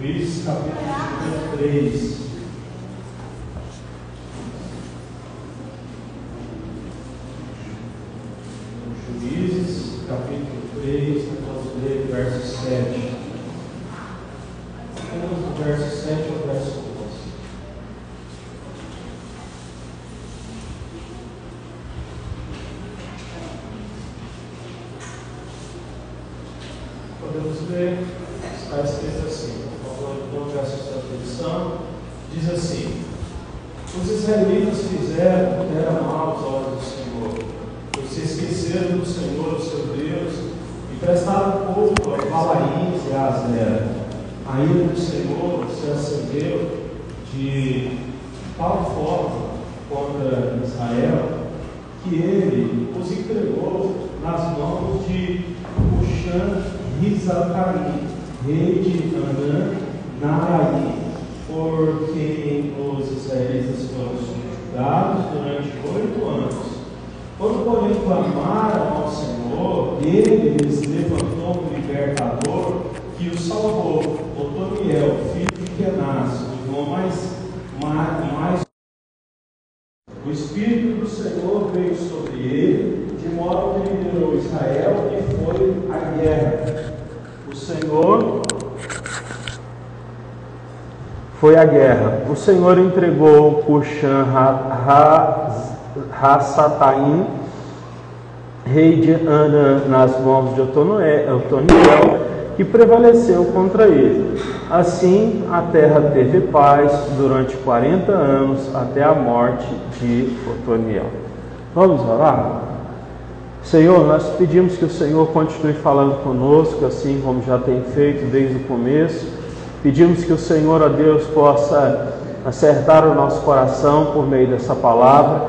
Juízes, capítulo 3. Juízes, capítulo 3, vamos ler verso 7. Vamos do verso 7 ao verso 11. Podemos ler, está escrito assim, por favor, não peço sua atenção. Diz assim: os israelitas fizeram o que era mal aos olhos do Senhor, pois se esqueceram do Senhor, o seu Deus, e prestaram culto a Balaíns e a Azera. A ira do Senhor se acendeu de tal forma contra Israel que ele os entregou nas mãos de Cushan-Risataim, rei de Anã-Naraí, por quem os israelitas foram subjugados durante 8 anos. Quando, porém, clamaram ao Senhor, ele lhes levantou um libertador que o salvou, Otoniel, filho de Kenaz, o irmão mais. O Espírito do Senhor veio sobre ele, de modo que liderou Israel e foi à guerra. O Senhor foi à guerra. O Senhor entregou Cushan-Risataim, rei de Anã, nas mãos de Otoniel, que prevaleceu contra ele. Assim, a terra teve paz durante 40 anos, até a morte de Otoniel. Vamos orar? Senhor, nós pedimos que o Senhor continue falando conosco, assim como já tem feito desde o começo. Pedimos que o Senhor, ó Deus, possa acertar o nosso coração por meio dessa palavra.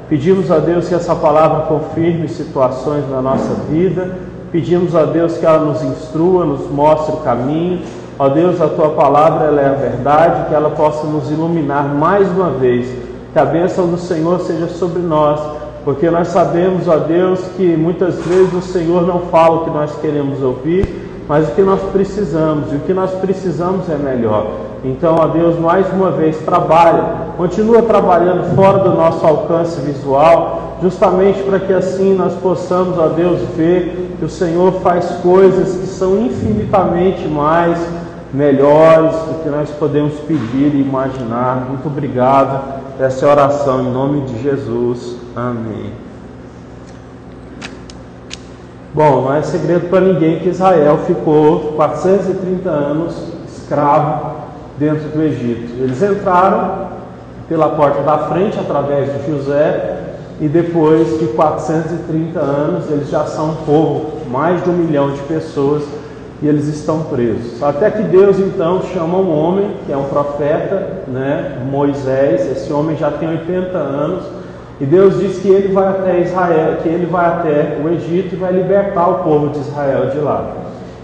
Pedimos a Deus que essa palavra confirme situações na nossa vida. Pedimos a Deus que ela nos instrua, nos mostre o caminho. Ó Deus, a Tua palavra ela é a verdade, que ela possa nos iluminar mais uma vez. Que a bênção do Senhor seja sobre nós, porque nós sabemos, ó Deus, que muitas vezes o Senhor não fala o que nós queremos ouvir, mas o que nós precisamos, e o que nós precisamos é melhor. Então, ó Deus, mais uma vez, continua trabalhando fora do nosso alcance visual, justamente para que assim nós possamos, ó Deus, ver que o Senhor faz coisas que são infinitamente mais melhores do que nós podemos pedir e imaginar. Muito obrigado. Essa é a oração em nome de Jesus. Amém. Bom, não é segredo para ninguém que Israel ficou 430 anos escravo dentro do Egito. Eles entraram pela porta da frente através de José, e depois de 430 anos eles já são um povo, mais de 1 milhão de pessoas, e eles estão presos. Até que Deus então chama um homem, que é um profeta, Moisés. Esse homem já tem 80 anos, e Deus diz que ele vai até Israel, que ele vai até o Egito e vai libertar o povo de Israel de lá.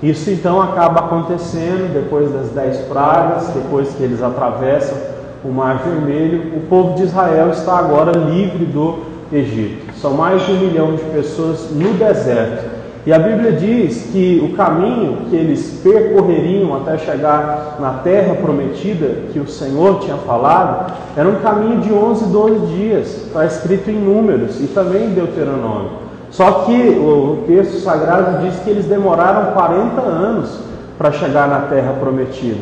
Isso então acaba acontecendo depois das 10 pragas, depois que eles atravessam o Mar Vermelho. O povo de Israel está agora livre do Egito. São mais de 1 milhão de pessoas no deserto. E a Bíblia diz que o caminho que eles percorreriam até chegar na terra prometida, que o Senhor tinha falado, era um caminho de 11, 12 dias. Está escrito em Números e também em Deuteronômio. Só que o texto sagrado diz que eles demoraram 40 anos para chegar na terra prometida.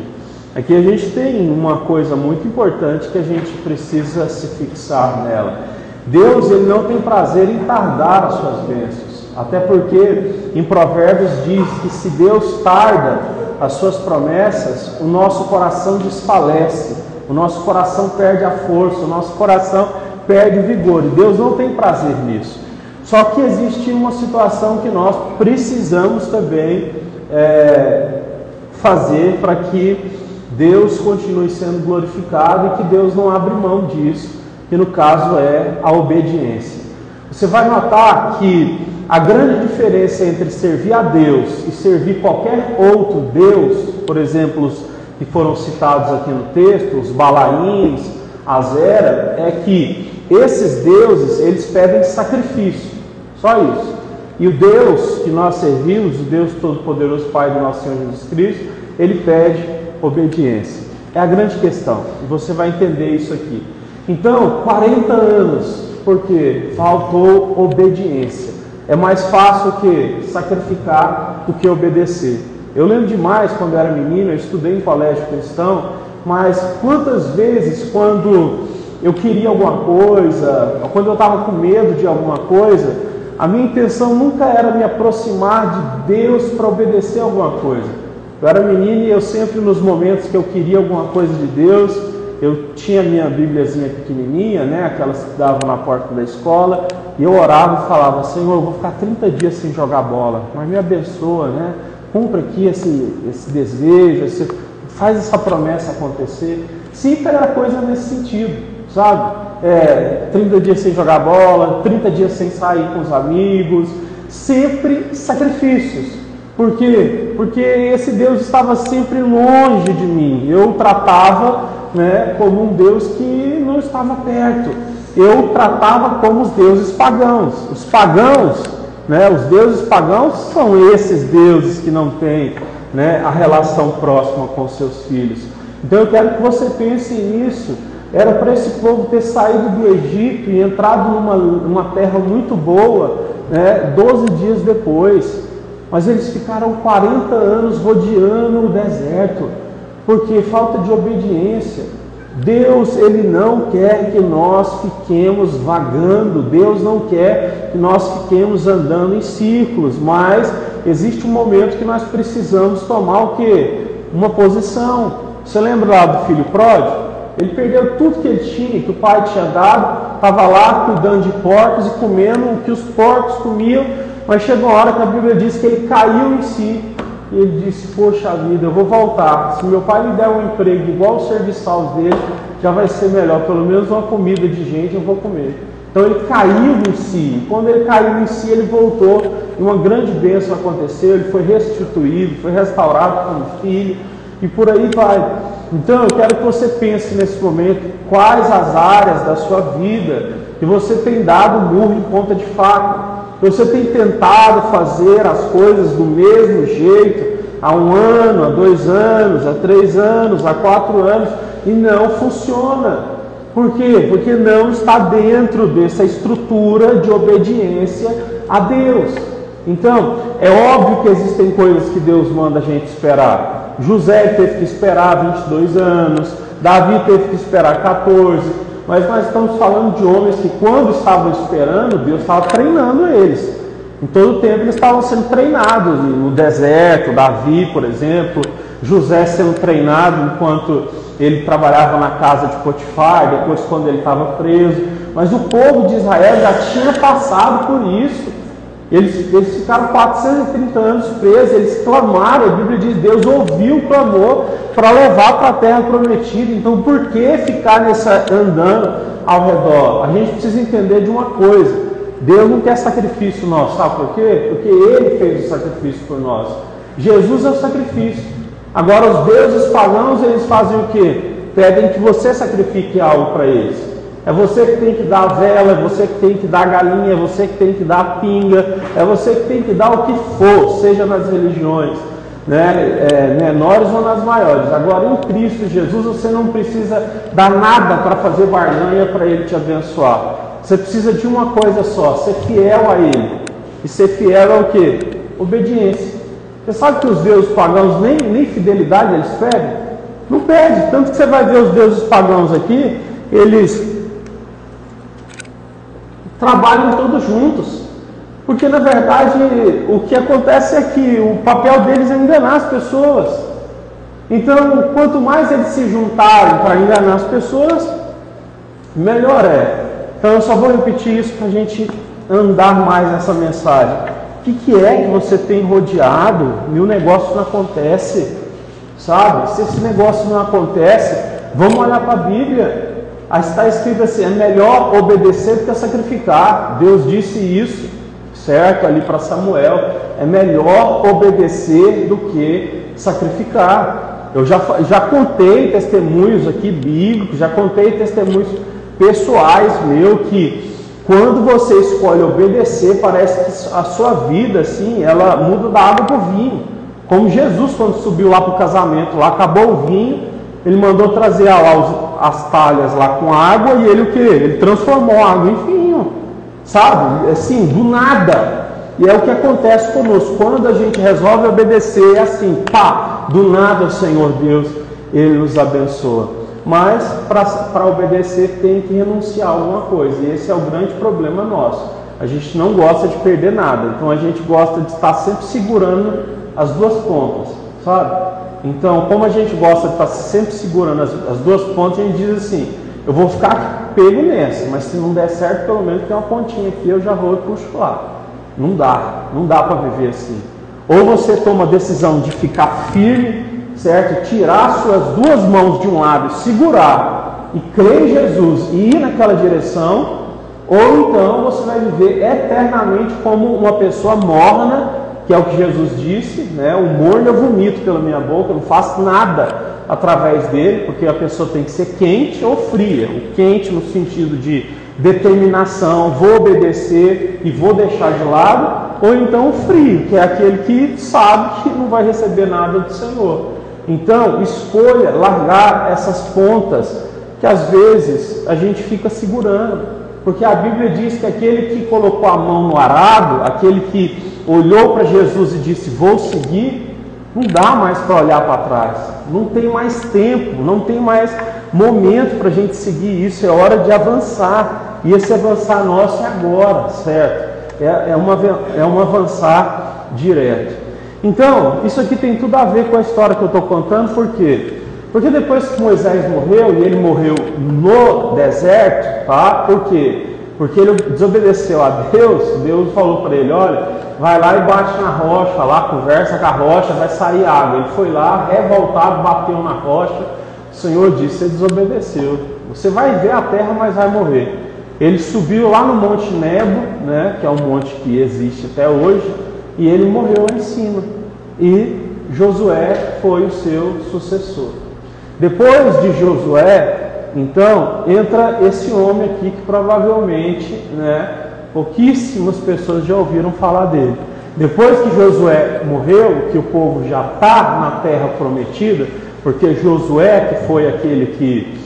Aqui a gente tem uma coisa muito importante que a gente precisa se fixar nela. Deus, ele não tem prazer em tardar as suas bênçãos. Até porque em Provérbios diz que se Deus tarda as suas promessas, o nosso coração desfalece, o nosso coração perde a força, o nosso coração perde vigor. E Deus não tem prazer nisso. Só que existe uma situação que nós precisamos também fazer para que Deus continue sendo glorificado e que Deus não abra mão disso, que no caso é a obediência. Você vai notar que a grande diferença entre servir a Deus e servir qualquer outro Deus, por exemplo, os que foram citados aqui no texto, os Balaíns, Azera, é que esses deuses, eles pedem sacrifício, só isso. E o Deus que nós servimos, o Deus Todo-Poderoso, Pai do nosso Senhor Jesus Cristo, ele pede obediência? É a grande questão, e você vai entender isso aqui. Então, 40 anos, porque faltou obediência. É mais fácil que sacrificar do que obedecer. Eu lembro demais, quando eu era menino, eu estudei em colégio cristão, mas quantas vezes, quando eu queria alguma coisa, ou quando eu estava com medo de alguma coisa, a minha intenção nunca era me aproximar de Deus para obedecer alguma coisa. Eu era menino e eu sempre, nos momentos que eu queria alguma coisa de Deus, eu tinha minha bíbliazinha pequenininha, né, aquelas que davam na porta da escola, e eu orava e falava: Senhor, eu vou ficar 30 dias sem jogar bola, mas me abençoa, né? Cumpra aqui esse desejo, faz essa promessa acontecer. Sempre era coisa nesse sentido, sabe? 30 dias sem jogar bola, 30 dias sem sair com os amigos, sempre sacrifícios. Por quê? Porque esse Deus estava sempre longe de mim. Eu tratava, né, como um Deus que não estava perto. Eu tratava como os deuses pagãos. Os pagãos, né, os deuses pagãos são esses deuses que não têm, né, a relação próxima com seus filhos. Então eu quero que você pense nisso. Era para esse povo ter saído do Egito e entrado numa terra muito boa, né, 12 dias depois. Mas eles ficaram 40 anos rodeando o deserto, porque falta de obediência. Deus, Ele não quer que nós fiquemos vagando, Deus não quer que nós fiquemos andando em círculos, mas existe um momento que nós precisamos tomar o quê? Uma posição. Você lembra lá do filho pródigo? Ele perdeu tudo que ele tinha, que o pai tinha dado, estava lá cuidando de porcos e comendo o que os porcos comiam, mas chegou uma hora que a Bíblia diz que ele caiu em si, e ele disse: poxa vida, eu vou voltar, se meu pai me der um emprego igual os serviçais dele, já vai ser melhor, pelo menos uma comida de gente eu vou comer. Então ele caiu em si, e quando ele caiu em si, ele voltou, e uma grande bênção aconteceu, ele foi restituído, foi restaurado como filho, e por aí vai. Então eu quero que você pense nesse momento quais as áreas da sua vida que você tem dado murro em ponta de faca, que você tem tentado fazer as coisas do mesmo jeito há 1 ano, há 2 anos, há 3 anos, há 4 anos, e não funciona. Por quê? Porque não está dentro dessa estrutura de obediência a Deus. Então, é óbvio que existem coisas que Deus manda a gente esperar. José teve que esperar 22 anos, Davi teve que esperar 14, mas nós estamos falando de homens que, quando estavam esperando, Deus estava treinando eles. Em todo o tempo eles estavam sendo treinados, no deserto. Davi, por exemplo, José sendo treinado enquanto ele trabalhava na casa de Potifar, depois quando ele estava preso. Mas o povo de Israel já tinha passado por isso. Eles ficaram 430 anos presos, eles clamaram, a Bíblia diz, Deus ouviu o clamor para levar para a terra prometida. Então por que ficar andando ao redor? A gente precisa entender de uma coisa: Deus não quer sacrifício nosso, sabe por quê? Porque Ele fez o sacrifício por nós. Jesus é o sacrifício. Agora os deuses pagãos, eles fazem o quê? Pedem que você sacrifique algo para eles. É você que tem que dar a vela, é você que tem que dar a galinha, é você que tem que dar a pinga, é você que tem que dar o que for, seja nas religiões, né, menores ou nas maiores. Agora, em Cristo Jesus, você não precisa dar nada para fazer barganha para Ele te abençoar. Você precisa de uma coisa só: ser fiel a Ele. E ser fiel é o quê? Obediência. Você sabe que os deuses pagãos nem fidelidade eles pedem? Não pedem. Tanto que você vai ver os deuses pagãos aqui, eles trabalham todos juntos, porque na verdade o que acontece é que o papel deles é enganar as pessoas. Então, quanto mais eles se juntarem para enganar as pessoas, melhor é. Então eu só vou repetir isso para a gente andar mais nessa mensagem. O que é que você tem rodeado e o negócio não acontece? Sabe? Se esse negócio não acontece, vamos olhar para a Bíblia. Está escrito assim: é melhor obedecer do que sacrificar. Deus disse isso, certo? Ali para Samuel: é melhor obedecer do que sacrificar. Eu já contei testemunhos aqui bíblicos, já contei testemunhos pessoais meu, que quando você escolhe obedecer, parece que a sua vida, assim, ela muda da água para o vinho. Como Jesus, quando subiu lá para o casamento, lá acabou o vinho, ele mandou trazer as talhas lá com água e ele o quê? Ele transformou a água em vinho, sabe? Assim, do nada. E é o que acontece conosco. Quando a gente resolve obedecer, é assim, pá, do nada o Senhor Deus, Ele nos abençoa. Mas para obedecer tem que renunciar a alguma coisa. E esse é o grande problema nosso. A gente não gosta de perder nada. Então a gente gosta de estar sempre segurando as duas pontas, sabe? Então, como a gente gosta de estar sempre segurando as duas pontas, a gente diz assim, eu vou ficar pego nessa, mas se não der certo, pelo menos tem uma pontinha aqui, eu já vou e puxo lá. Não dá para viver assim. Ou você toma a decisão de ficar firme, certo? Tirar suas duas mãos de um lado, segurar e crer em Jesus e ir naquela direção, ou então você vai viver eternamente como uma pessoa morna, que é o que Jesus disse, né? O morno eu vomito pela minha boca, eu não faço nada através dele, porque a pessoa tem que ser quente ou fria. O quente no sentido de determinação, vou obedecer e vou deixar de lado, ou então o frio, que é aquele que sabe que não vai receber nada do Senhor. Então, escolha largar essas pontas que às vezes a gente fica segurando, porque a Bíblia diz que aquele que colocou a mão no arado, aquele que olhou para Jesus e disse, vou seguir, não dá mais para olhar para trás, não tem mais tempo, não tem mais momento para a gente seguir isso, é hora de avançar, e esse avançar nosso é agora, certo? É um avançar direto. Então, isso aqui tem tudo a ver com a história que eu estou contando, por quê? Porque depois que Moisés morreu, e ele morreu no deserto, tá? Por quê? Porque ele desobedeceu a Deus, Deus falou para ele, olha, vai lá e bate na rocha, lá conversa com a rocha, vai sair água. Ele foi lá, revoltado, bateu na rocha, o Senhor disse, você desobedeceu, você vai ver a terra, mas vai morrer. Ele subiu lá no Monte Nebo, né, que é um monte que existe até hoje, e ele morreu lá em cima. E Josué foi o seu sucessor. Depois de Josué, então, entra esse homem aqui que provavelmente, né, pouquíssimas pessoas já ouviram falar dele. Depois que Josué morreu, que o povo já está na terra prometida, porque Josué, que foi aquele que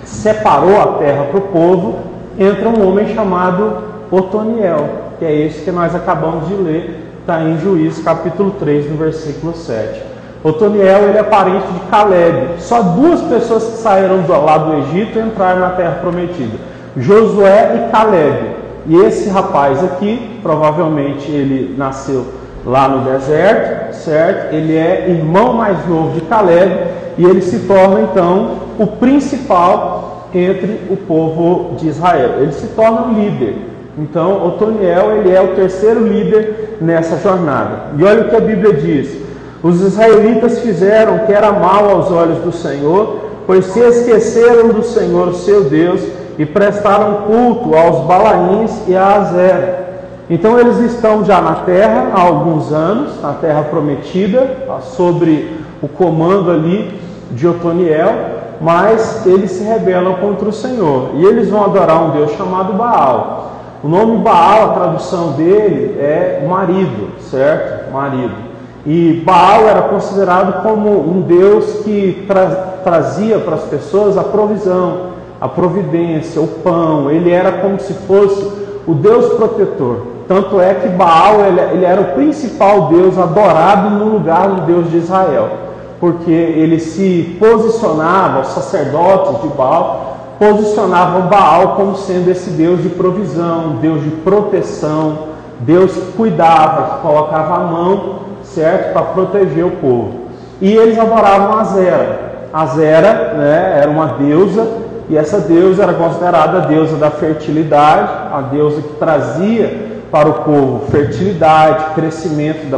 separou a terra para o povo, entra um homem chamado Otoniel, que é esse que nós acabamos de ler, está em Juízes capítulo 3, no versículo 7. Otoniel, ele é parente de Caleb. Só duas pessoas que saíram lá do Egito entraram na terra prometida, Josué e Caleb. E esse rapaz aqui, provavelmente ele nasceu lá no deserto, certo? Ele é irmão mais novo de Caleb e ele se torna então o principal entre o povo de Israel. Ele se torna um líder. Então, Otoniel, ele é o terceiro líder nessa jornada. E olha o que a Bíblia diz. Os israelitas fizeram o que era mal aos olhos do Senhor, pois se esqueceram do Senhor, seu Deus, e prestaram culto aos Balaíns e a Azera. Então eles estão já na terra há alguns anos, na terra prometida, sobre o comando ali de Otoniel, mas eles se rebelam contra o Senhor. E eles vão adorar um Deus chamado Baal. O nome Baal, a tradução dele é marido, certo? Marido. E Baal era considerado como um Deus que trazia para as pessoas a provisão, a providência, o pão. Ele era como se fosse o Deus protetor. Tanto é que Baal ele era o principal Deus adorado no lugar do Deus de Israel. Porque ele se posicionava, os sacerdotes de Baal posicionavam Baal como sendo esse Deus de provisão, Deus de proteção, Deus que cuidava, que colocava a mão, certo, para proteger o povo. E eles adoravam Azera. Azera, né, era uma deusa, e essa deusa era considerada a deusa da fertilidade, a deusa que trazia para o povo fertilidade, crescimento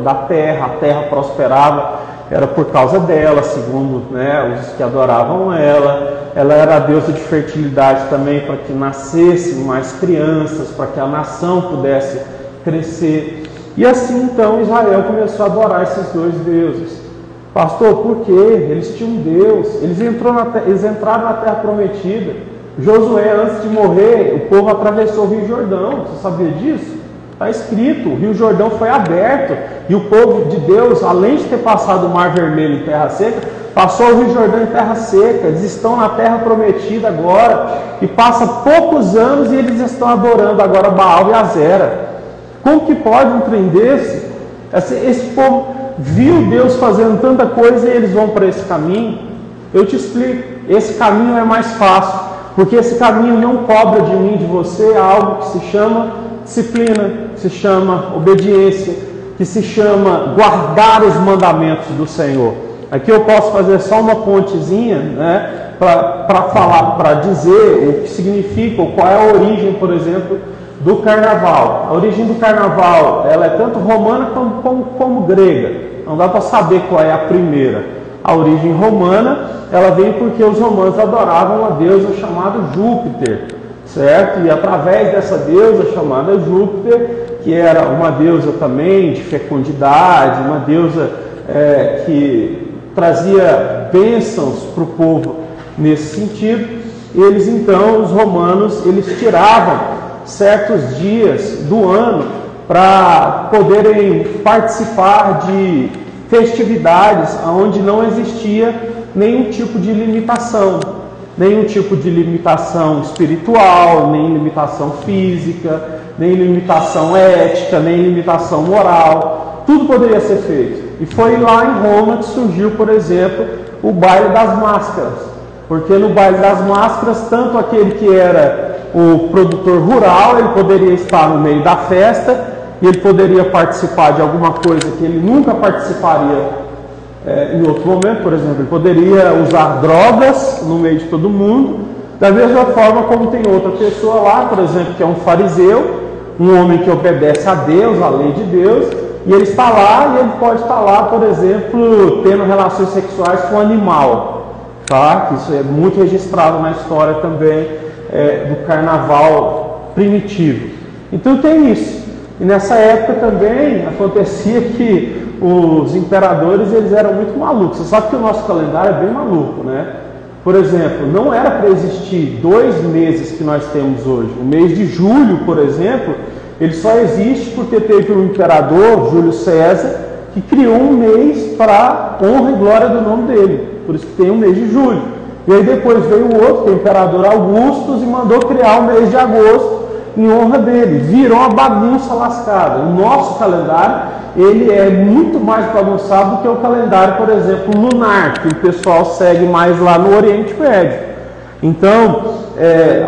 da terra, a terra prosperava, era por causa dela, segundo, né, os que adoravam ela. Ela era a deusa de fertilidade também para que nascessem mais crianças, para que a nação pudesse crescer. E assim então Israel começou a adorar esses dois deuses. Pastor, por quê? Eles tinham um Deus, eles entraram na terra prometida. Josué, antes de morrer, o povo atravessou o Rio Jordão, você sabia disso? Está escrito, o Rio Jordão foi aberto e o povo de Deus, além de ter passado o Mar Vermelho em terra seca, passou o Rio Jordão em terra seca. Eles estão na terra prometida agora e passa poucos anos e eles estão adorando agora Baal e Azera. Como que pode um trem desse? Esse povo viu Deus fazendo tanta coisa e eles vão para esse caminho. Eu te explico, esse caminho é mais fácil, porque esse caminho não cobra de mim, de você, algo que se chama disciplina, que se chama obediência, que se chama guardar os mandamentos do Senhor. Aqui eu posso fazer só uma pontezinha, né, para falar, para dizer o que significa, ou qual é a origem, por exemplo, do carnaval. A origem do carnaval, ela é tanto romana como grega. Não dá para saber qual é a primeira. A origem romana, ela vem porque os romanos adoravam uma deusa chamada Júpiter, certo? E através dessa deusa chamada Júpiter, que era uma deusa também de fecundidade, uma deusa que trazia bênçãos para o povo nesse sentido, eles então, os romanos, eles tiravam certos dias do ano para poderem participar de festividades onde não existia nenhum tipo de limitação, nenhum tipo de limitação espiritual, nem limitação física, nem limitação ética, nem limitação moral. Tudo poderia ser feito. E foi lá em Roma que surgiu, por exemplo, o baile das máscaras. Porque no baile das máscaras, tanto aquele que era o produtor rural, ele poderia estar no meio da festa, e ele poderia participar de alguma coisa que ele nunca participaria em outro momento. Por exemplo, ele poderia usar drogas no meio de todo mundo, da mesma forma como tem outra pessoa lá, por exemplo, que é um fariseu, um homem que obedece a Deus, a lei de Deus, e ele está lá, e ele pode estar lá, por exemplo, tendo relações sexuais com um animal, tá? Isso é muito registrado na história também do carnaval primitivo. Então tem isso. E nessa época também acontecia que os imperadores, eles eram muito malucos. Você sabe que o nosso calendário é bem maluco, né? Por exemplo, não era para existir 2 meses que nós temos hoje. O mês de julho, por exemplo, ele só existe porque teve um imperador, Júlio César, que criou um mês para honra e glória do nome dele. Por isso que tem o mês de julho. E aí depois veio o outro, que é o imperador Augustus, e mandou criar o mês de agosto em honra dele. Virou uma bagunça lascada. O nosso calendário, ele é muito mais bagunçado do que o calendário, por exemplo, lunar, que o pessoal segue mais lá no Oriente Médio. Então,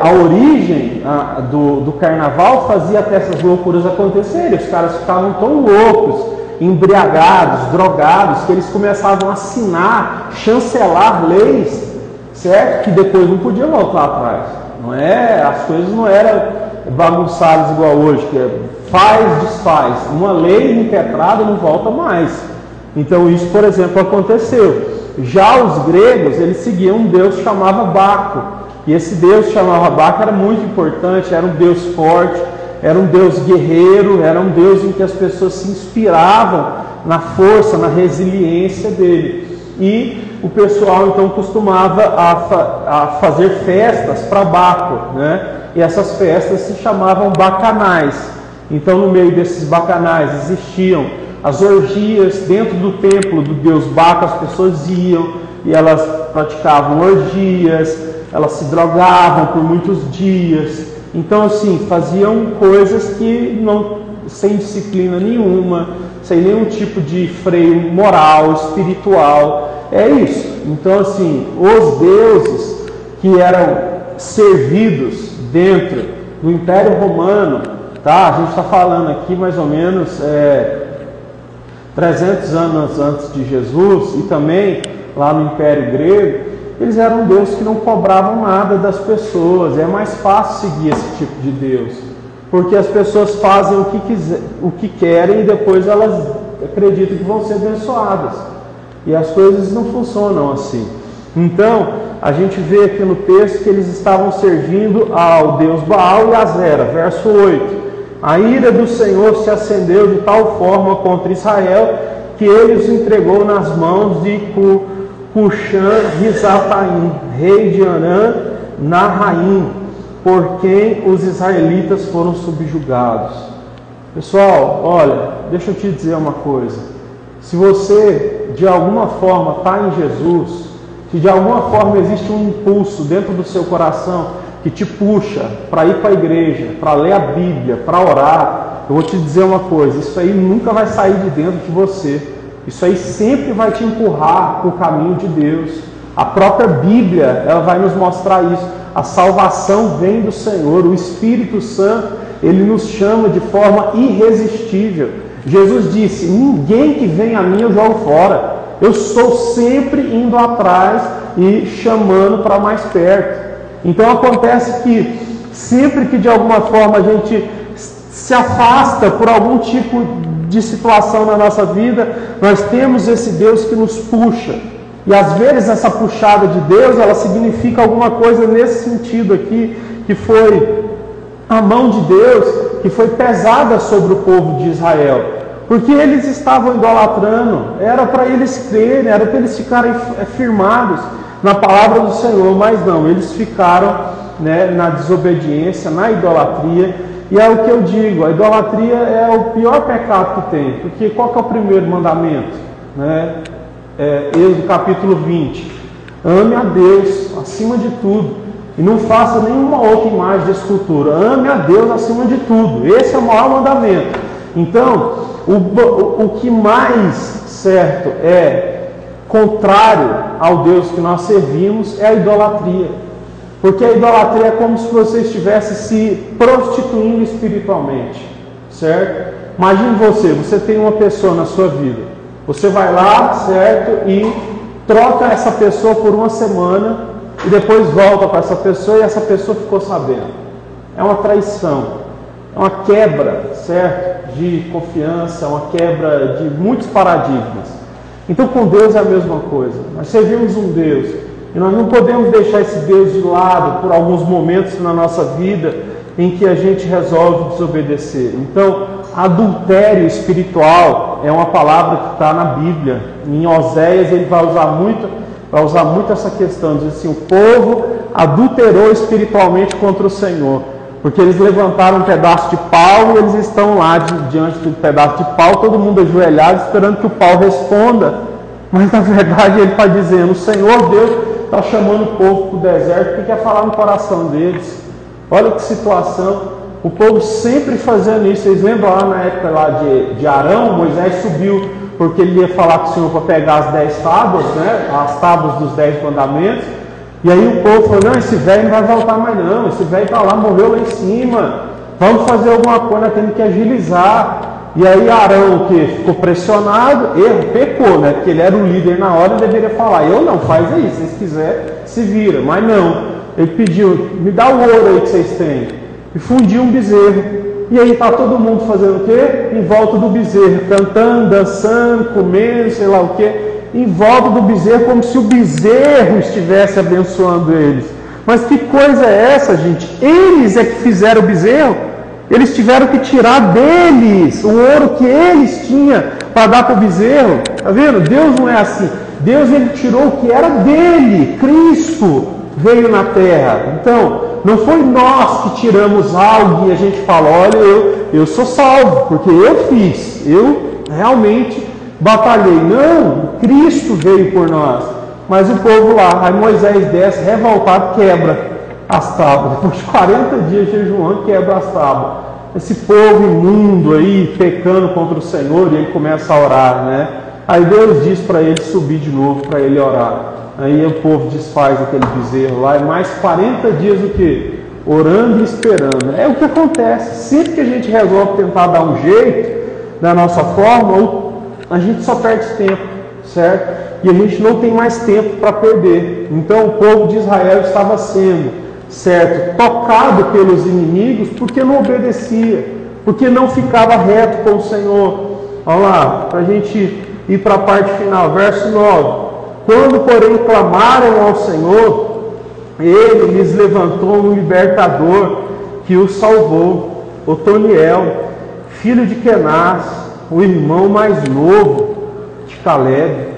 a origem do carnaval fazia até essas loucuras acontecerem. Os caras ficavam tão loucos, embriagados, drogados, que eles começavam a assinar, chancelar leis, certo? Que depois não podiam voltar atrás. Não é? As coisas não eram bagunçadas igual hoje, que faz, desfaz. Uma lei impetrada não volta mais. Então isso, por exemplo, aconteceu. Já os gregos, eles seguiam um deus que chamava Baco. E esse deus que chamava Baco era muito importante, era um deus forte, era um deus guerreiro, era um deus em que as pessoas se inspiravam na força, na resiliência dele. E o pessoal então costumava a fazer festas para Baco, né? E essas festas se chamavam bacanais. Então no meio desses bacanais existiam as orgias dentro do templo do deus Baco. As pessoas iam e elas praticavam orgias, elas se drogavam por muitos dias. Então assim, faziam coisas que não, sem disciplina nenhuma, sem nenhum tipo de freio moral, espiritual. É isso. Então assim, os deuses que eram servidos dentro do Império Romano, tá? A gente está falando aqui mais ou menos 300 anos antes de Jesus, e também lá no Império Grego, eles eram deuses que não cobravam nada das pessoas. É mais fácil seguir esse tipo de Deus, porque as pessoas fazem o que querem e depois elas acreditam que vão ser abençoadas. E as coisas não funcionam assim. Então, a gente vê aqui no texto que eles estavam servindo ao deus Baal e Azera. Verso 8. A ira do Senhor se acendeu de tal forma contra Israel que ele os entregou nas mãos de Cuxã-Risataim, rei de Arã Naharaim, por quem os israelitas foram subjugados. Pessoal, olha, deixa eu te dizer uma coisa. Se você de alguma forma está em Jesus, se de alguma forma existe um impulso dentro do seu coração que te puxa para ir para a igreja, para ler a Bíblia, para orar, eu vou te dizer uma coisa, isso aí nunca vai sair de dentro de você. Isso aí sempre vai te empurrar para o caminho de Deus. A própria Bíblia, ela vai nos mostrar isso. A salvação vem do Senhor, o Espírito Santo, ele nos chama de forma irresistível. Jesus disse, ninguém que vem a mim eu jogo fora. Eu estou sempre indo atrás e chamando para mais perto. Então acontece que sempre que de alguma forma a gente se afasta por algum tipo de situação na nossa vida, nós temos esse Deus que nos puxa. E às vezes essa puxada de Deus, ela significa alguma coisa nesse sentido aqui, que foi a mão de Deus, que foi pesada sobre o povo de Israel. Porque eles estavam idolatrando, era para eles crerem, era para eles ficarem firmados na palavra do Senhor, mas não, eles ficaram, né, na desobediência, na idolatria. E é o que eu digo, a idolatria é o pior pecado que tem, porque qual que é o primeiro mandamento? Né? Êxodo capítulo 20, ame a Deus acima de tudo, e não faça nenhuma outra imagem de escultura, ame a Deus acima de tudo, esse é o maior mandamento. Então, o que mais certo é contrário ao Deus que nós servimos é a idolatria. Porque a idolatria é como se você estivesse se prostituindo espiritualmente, certo? Imagine você tem uma pessoa na sua vida, você vai lá, certo? E troca essa pessoa por uma semana e depois volta para essa pessoa e essa pessoa ficou sabendo. É uma traição, é uma quebra, certo? De confiança, uma quebra de muitos paradigmas. Então com Deus é a mesma coisa. Nós servimos um Deus e nós não podemos deixar esse Deus de lado por alguns momentos na nossa vida em que a gente resolve desobedecer. Então, adultério espiritual é uma palavra que está na Bíblia. Em Oséias ele vai usar muito essa questão, diz assim, o povo adulterou espiritualmente contra o Senhor, porque eles levantaram um pedaço de pau e eles estão lá diante do pedaço de pau, todo mundo ajoelhado, esperando que o pau responda. Mas na verdade ele está dizendo, o Senhor Deus está chamando o povo para o deserto, porque quer falar no coração deles. Olha que situação. O povo sempre fazendo isso. Vocês lembram lá na época lá de Arão, Moisés subiu porque ele ia falar com o Senhor para pegar as 10 tábuas, né? As tábuas dos 10 mandamentos. E aí o povo falou, não, esse velho não vai voltar mais não, esse velho está lá, morreu lá em cima, vamos fazer alguma coisa, nós temos que agilizar. E aí Arão, que ficou pressionado, pecou, né? Porque ele era o líder na hora, ele deveria falar, eu não, faz aí, se vocês quiserem, se vira. Mas não, ele pediu, me dá o ouro aí que vocês têm. E fundiu um bezerro. E aí está todo mundo fazendo o quê? Em volta do bezerro, cantando, dançando, comendo, sei lá o quê. Em volta do bezerro, como se o bezerro estivesse abençoando eles. Mas que coisa é essa, gente? Eles é que fizeram o bezerro. Eles tiveram que tirar deles o ouro que eles tinham para dar para o bezerro. Está vendo? Deus não é assim. Deus, ele tirou o que era dele. Cristo veio na terra. Então, não foi nós que tiramos algo e a gente fala, olha, eu sou salvo, porque eu fiz. Eu realmente batalhei. Não, Cristo veio por nós. Mas o povo lá, aí Moisés desce, revoltado, quebra as tábuas. Depois de 40 dias jejuando, quebra as tábuas. Esse povo imundo aí, pecando contra o Senhor, e ele começa a orar, né? Aí Deus diz para ele subir de novo, para ele orar. Aí o povo desfaz aquele bezerro lá, e mais 40 dias o quê? Orando e esperando. É o que acontece. Sempre que a gente resolve tentar dar um jeito da nossa forma, a gente só perde tempo, certo? E a gente não tem mais tempo para perder. Então o povo de Israel estava sendo, certo, tocado pelos inimigos porque não obedecia, porque não ficava reto com o Senhor. Vamos lá, para a gente ir para a parte final, verso 9. Quando, porém, clamaram ao Senhor, Ele lhes levantou um libertador que os salvou, Otoniel, filho de Kenaz, o irmão mais novo de Caleb.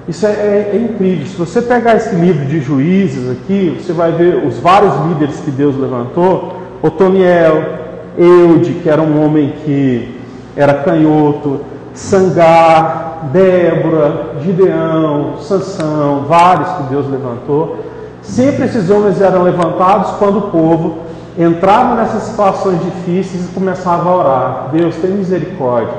Isso é incrível. Se você pegar esse livro de Juízes aqui, você vai ver os vários líderes que Deus levantou. Otoniel, Eude, que era um homem que era canhoto, Sangar, Débora, Gideão, Sansão, vários que Deus levantou. Sempre esses homens eram levantados quando o povo entrava nessas situações difíceis e começava a orar. Deus, tem misericórdia.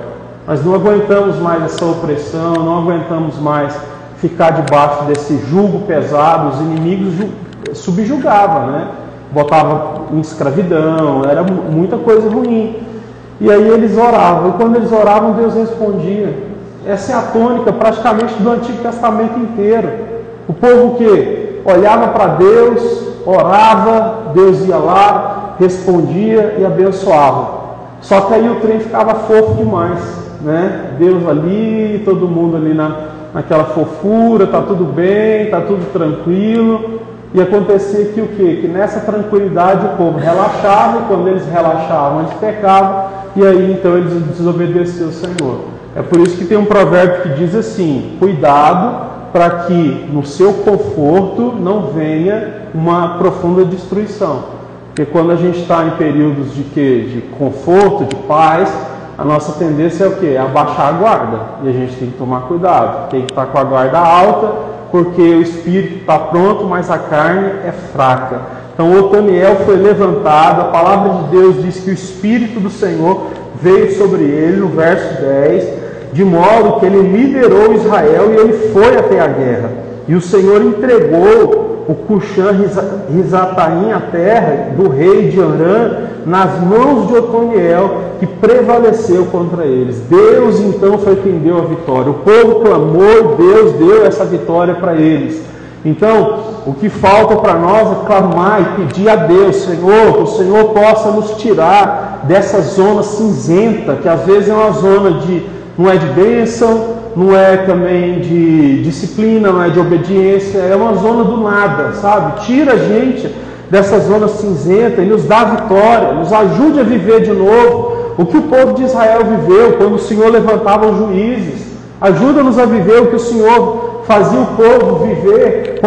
Nós não aguentamos mais essa opressão, não aguentamos mais ficar debaixo desse jugo pesado. Os inimigos subjugavam, né? Botavam em escravidão, era muita coisa ruim. E aí eles oravam, e quando eles oravam, Deus respondia. Essa é a tônica praticamente do Antigo Testamento inteiro. O povo que olhava para Deus, orava, Deus ia lá, respondia e abençoava. Só que aí o trem ficava fofo demais, né? Deus ali, todo mundo ali naquela fofura, tá tudo bem, tá tudo tranquilo. E acontecia que o quê? Que nessa tranquilidade o povo relaxava, e quando eles relaxavam, eles pecavam, e aí então eles desobedeciam ao Senhor. É por isso que tem um provérbio que diz assim: cuidado para que no seu conforto não venha uma profunda destruição. Porque quando a gente está em períodos de quê? De conforto, de paz, a nossa tendência é o quê? É abaixar a guarda. E a gente tem que tomar cuidado, tem que estar com a guarda alta, porque o espírito está pronto, mas a carne é fraca. Então Otoniel foi levantado, a palavra de Deus diz que o Espírito do Senhor veio sobre ele, no verso 10, de modo que ele liderou Israel e ele foi até a guerra. E o Senhor entregou o Cuxã-Risataim, a terra do rei de Arã, nas mãos de Otoniel, que prevaleceu contra eles. Deus então foi quem deu a vitória. O povo clamou, Deus deu essa vitória para eles. Então, o que falta para nós é clamar e pedir a Deus, Senhor, que o Senhor possa nos tirar dessa zona cinzenta, que às vezes é uma zona não é de bênção, não é também de disciplina, não é de obediência, é uma zona do nada, sabe? Tira a gente dessa zona cinzenta e nos dá vitória, nos ajude a viver de novo o que o povo de Israel viveu quando o Senhor levantava os juízes. Ajuda-nos a viver o que o Senhor fazia o povo viver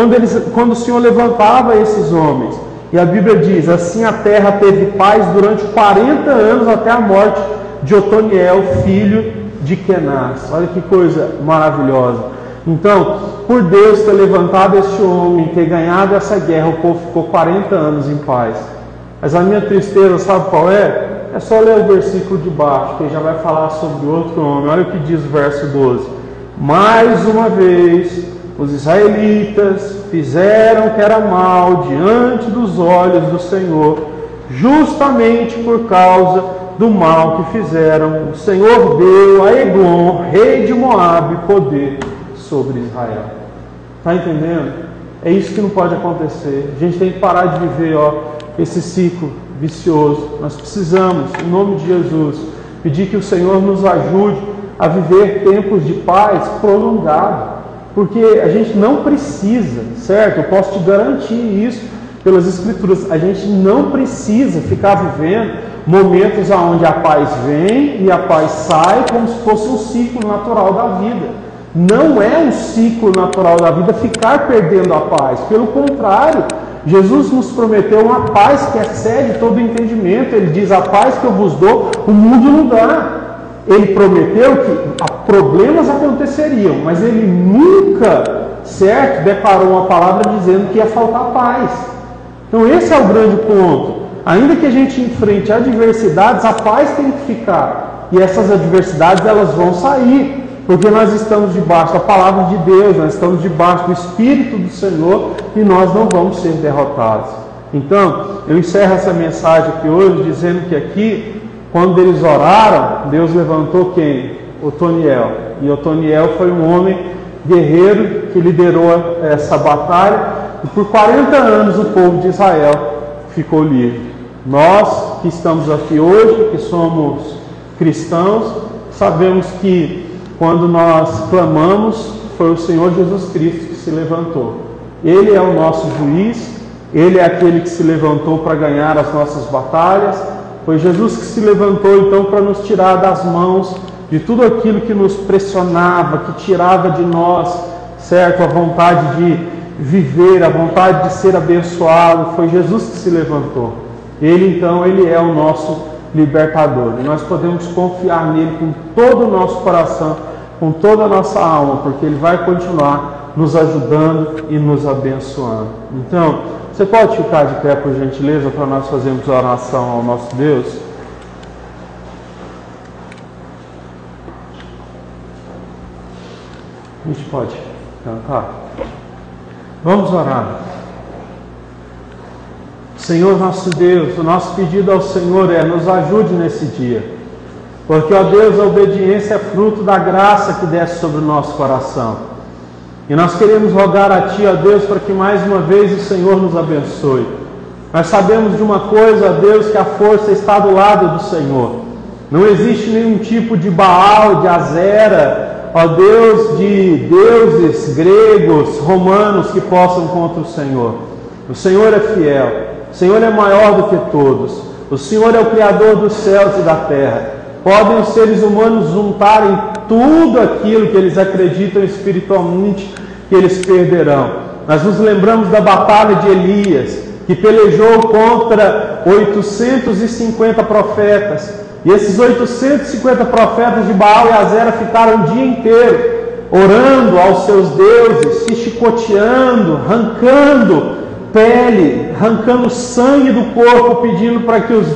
quando o Senhor levantava esses homens. E a Bíblia diz: assim a terra teve paz durante 40 anos até a morte de Otoniel, filho de Kenaz. Olha que coisa maravilhosa. Então, por Deus ter levantado este homem, ter ganhado essa guerra, o povo ficou 40 anos em paz. Mas a minha tristeza, sabe qual é? É só ler o versículo de baixo, que já vai falar sobre outro homem. Olha o que diz o verso 12. Mais uma vez, os israelitas fizeram o que era mal diante dos olhos do Senhor, justamente por causa do mal que fizeram. O Senhor deu a Eglon, rei de Moabe, poder sobre Israel. Está entendendo? É isso que não pode acontecer. A gente tem que parar de viver esse ciclo vicioso. Nós precisamos, em nome de Jesus, pedir que o Senhor nos ajude a viver tempos de paz prolongado. Porque a gente não precisa, certo? Eu posso te garantir isso pelas Escrituras. A gente não precisa ficar vivendo momentos onde a paz vem e a paz sai, como se fosse um ciclo natural da vida. Não é um ciclo natural da vida ficar perdendo a paz. Pelo contrário, Jesus nos prometeu uma paz que excede todo o entendimento. Ele diz: a paz que eu vos dou, o mundo não dá. Ele prometeu que problemas aconteceriam, mas ele nunca, certo, declarou uma palavra dizendo que ia faltar paz. Então esse é o grande ponto. Ainda que a gente enfrente adversidades, a paz tem que ficar. E essas adversidades, elas vão sair, porque nós estamos debaixo da palavra de Deus, nós estamos debaixo do Espírito do Senhor e nós não vamos ser derrotados. Então, eu encerro essa mensagem aqui hoje dizendo que aqui, quando eles oraram, Deus levantou quem? Otoniel. E Otoniel foi um homem guerreiro que liderou essa batalha, e por 40 anos o povo de Israel ficou livre. Nós que estamos aqui hoje, que somos cristãos, sabemos que quando nós clamamos, foi o Senhor Jesus Cristo que se levantou. Ele é o nosso juiz, Ele é aquele que se levantou para ganhar as nossas batalhas. Foi Jesus que se levantou então para nos tirar das mãos de tudo aquilo que nos pressionava, que tirava de nós, certo, a vontade de viver, a vontade de ser abençoado. Foi Jesus que se levantou. Ele então, Ele é o nosso libertador. E nós podemos confiar nele com todo o nosso coração, com toda a nossa alma, porque ele vai continuar nos ajudando e nos abençoando. Então, você pode ficar de pé, por gentileza, para nós fazermos a oração ao nosso Deus? A gente pode cantar? Vamos orar. Senhor nosso Deus, o nosso pedido ao Senhor é: nos ajude nesse dia, porque, ó Deus, a obediência é fruto da graça que desce sobre o nosso coração, e nós queremos rogar a Ti, ó Deus, para que mais uma vez o Senhor nos abençoe. Nós sabemos de uma coisa, ó Deus, que a força está do lado do Senhor. Não existe nenhum tipo de Baal, de Azera, ó Deus, de deuses gregos, romanos que possam contra o Senhor. O Senhor é fiel, o Senhor é maior do que todos, o Senhor é o Criador dos céus e da terra. Podem os seres humanos juntarem tudo aquilo que eles acreditam espiritualmente que eles perderão. Nós nos lembramos da batalha de Elias, que pelejou contra 850 profetas. E esses 850 profetas de Baal e Azera ficaram o dia inteiro orando aos seus deuses, se chicoteando, arrancando pele, arrancando sangue do corpo, pedindo para que os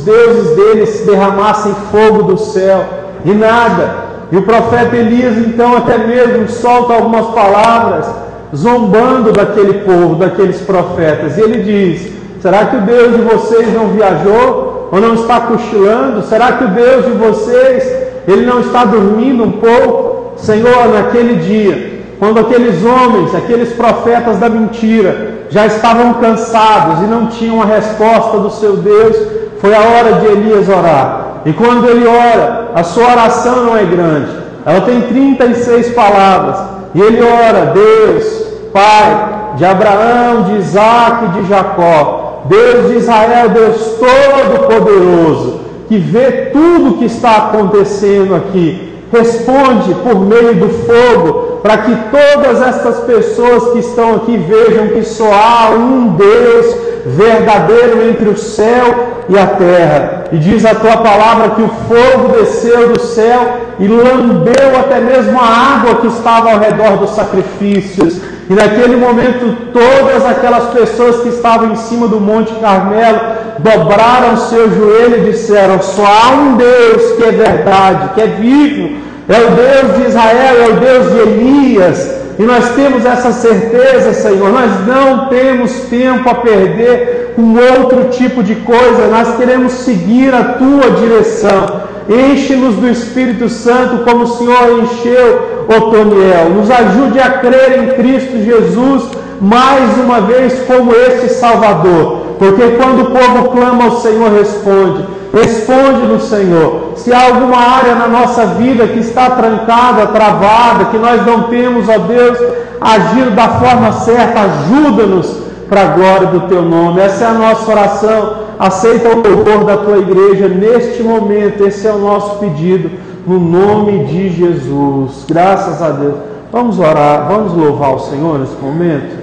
deuses deles derramassem fogo do céu, e nada. E o profeta Elias então até mesmo solta algumas palavras zombando daquele povo, daqueles profetas, e ele diz: será que o Deus de vocês não viajou? Ou não está cochilando? Será que o Deus de vocês, ele não está dormindo um pouco? Senhor, naquele dia, quando aqueles homens, aqueles profetas da mentira, já estavam cansados e não tinham a resposta do seu Deus, foi a hora de Elias orar. E quando ele ora, a sua oração não é grande, ela tem 36 palavras, e ele ora: Deus, Pai de Abraão, de Isaac e de Jacó, Deus de Israel, Deus Todo-Poderoso, que vê tudo o que está acontecendo aqui, responde por meio do fogo, para que todas estas pessoas que estão aqui vejam que só há um Deus verdadeiro entre o céu e a terra. E diz a tua palavra que o fogo desceu do céu e lambeu até mesmo a água que estava ao redor dos sacrifícios. E naquele momento todas aquelas pessoas que estavam em cima do Monte Carmelo dobraram seu joelho e disseram: só há um Deus que é verdade, que é vivo, é o Deus de Israel, é o Deus de Elias. E nós temos essa certeza, Senhor, nós não temos tempo a perder com outro tipo de coisa, nós queremos seguir a Tua direção. Enche-nos do Espírito Santo como o Senhor encheu Otoniel. Nos ajude a crer em Cristo Jesus mais uma vez como esse Salvador, porque quando o povo clama ao Senhor, responde no Senhor. Se há alguma área na nossa vida que está trancada, travada, que nós não temos, ó Deus, agido da forma certa, ajuda-nos para a glória do Teu nome. Essa é a nossa oração. Aceita o louvor da Tua igreja neste momento. Esse é o nosso pedido, no nome de Jesus. Graças a Deus. Vamos orar, vamos louvar o Senhor nesse momento.